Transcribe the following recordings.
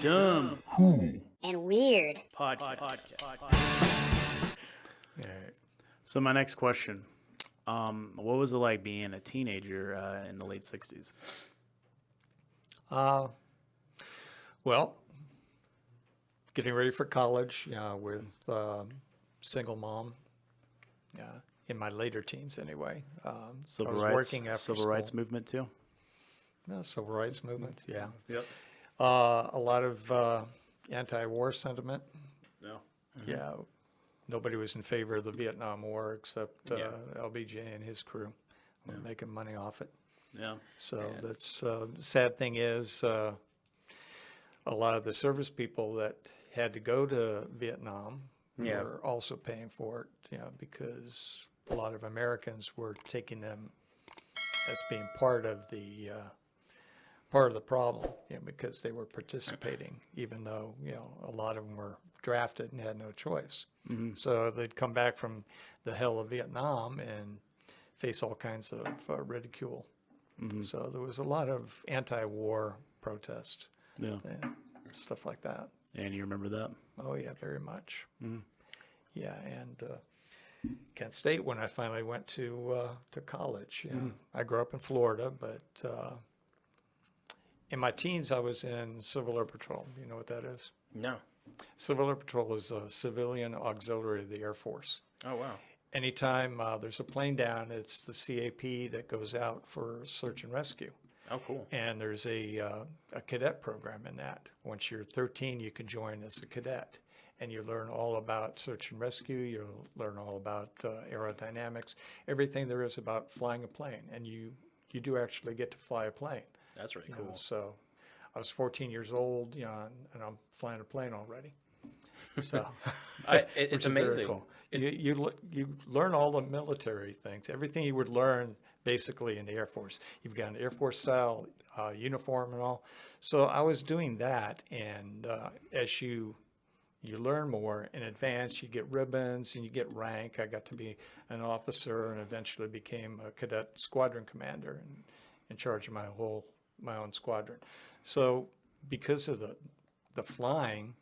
Dumb, cool, and weird podcast. All right. So my next question, what was it like being a teenager in the late 60s? Well, getting ready for college, with single mom, in my later teens anyway. I was working after Civil school. rights movement too. No, civil rights movement, yeah. Yep. A lot of anti-war sentiment. Yeah. Yeah, nobody was in favor of the Vietnam War except Yeah. LBJ and his crew were making money off it. Yeah. So that's sad thing is a lot of the service people that had to go to Vietnam Yeah. were also paying for it, because a lot of Americans were taking them as being part of the problem, because they were participating, even though a lot of them were drafted and had no choice. Mm-hmm. So they'd come back from the hell of Vietnam and face all kinds of ridicule. Mm-hmm. So there was a lot of anti-war protest Yeah. and stuff like that. And you remember that? Oh yeah, very much. Mm-hmm. Yeah, and Kent State when I finally went to college. I grew up in Florida, but in my teens I was in Civil Air Patrol. You know what that is? No. Civil Air Patrol is a civilian auxiliary of the Air Force. Oh, wow. Anytime there's a plane down, it's the CAP that goes out for search and rescue. Oh, cool. And there's a cadet program in that. Once you're 13, you can join as a cadet. And you learn all about search and rescue. You learn all about aerodynamics, everything there is about flying a plane. And you do actually get to fly a plane. That's really You know, cool. so I was 14 years old, and I'm flying a plane already. So which It's is very amazing. cool. You learn all the military things, everything you would learn basically in the Air Force. You've got an Air Force style uniform and all. So I was doing that, and as you learn more in advance, you get ribbons and you get rank. I got to be an officer and eventually became a cadet squadron commander and in charge of my own squadron. So because of the flying,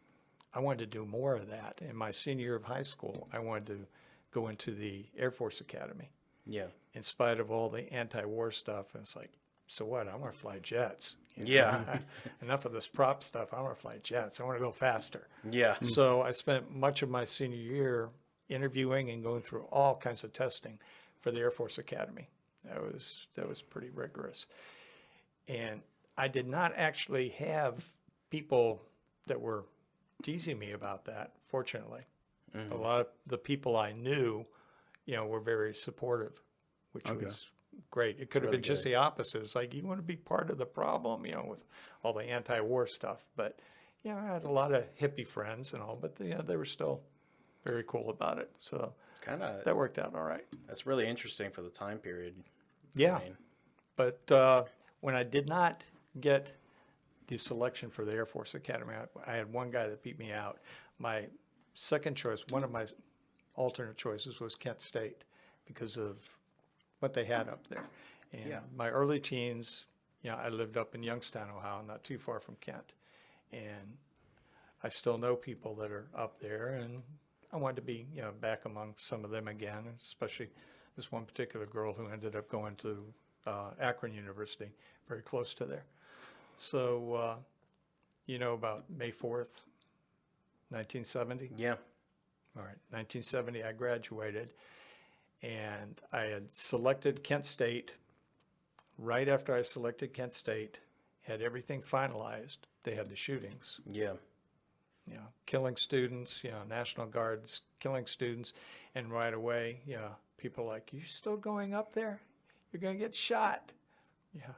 I wanted to do more of that. In my senior year of high school, I wanted to go into the Air Force Academy. Yeah. In spite of all the anti-war stuff, and it's like, so what? I want to fly jets. Yeah. Enough of this prop stuff. I want to fly jets. I want to go faster. Yeah. So I spent much of my senior year interviewing and going through all kinds of testing for the Air Force Academy. That was pretty rigorous. And I did not actually have people that were teasing me about that, fortunately. Mm-hmm. A lot of the people I knew, were very supportive, which was great. It could have really been just the opposite. It's like, you want to be part of the problem, with all the anti-war stuff. But, I had a lot of hippie friends and all, but, they were still very cool about it. So that worked out all right. That's really interesting for the time period. Yeah. I mean, But when I did not get the selection for the Air Force Academy, I had one guy that beat me out. My second choice, one of my alternate choices was Kent State because of what they had up there. And my early teens, I lived up in Youngstown, Ohio, not too far from Kent. And I still know people that are up there, and I wanted to be, back among some of them again, especially this one particular girl who ended up going to Akron University, very close to there. So, about May 4th, 1970? yeah. All right, 1970, I graduated, and I had selected Kent State. Right after I selected Kent State, had everything finalized, they had the shootings. Yeah. Killing students, National Guards killing students, and right away, people like, you still going up there? You're going to get shot. Yeah.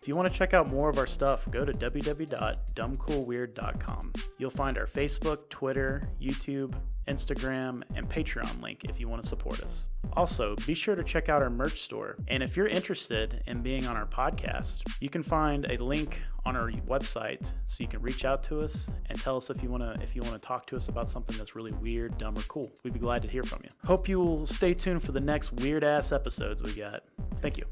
If you want to check out more of our stuff, go to www.dumbcoolweird.com. You'll find our Facebook, Twitter, YouTube, Instagram, and Patreon link if you want to support us. Also, be sure to check out our merch store. And if you're interested in being on our podcast, you can find a link on our website so you can reach out to us and tell us if you want to talk to us about something that's really weird, dumb, or cool. We'd be glad to hear from you. Hope you will stay tuned for the next weird ass episodes we got. Thank you.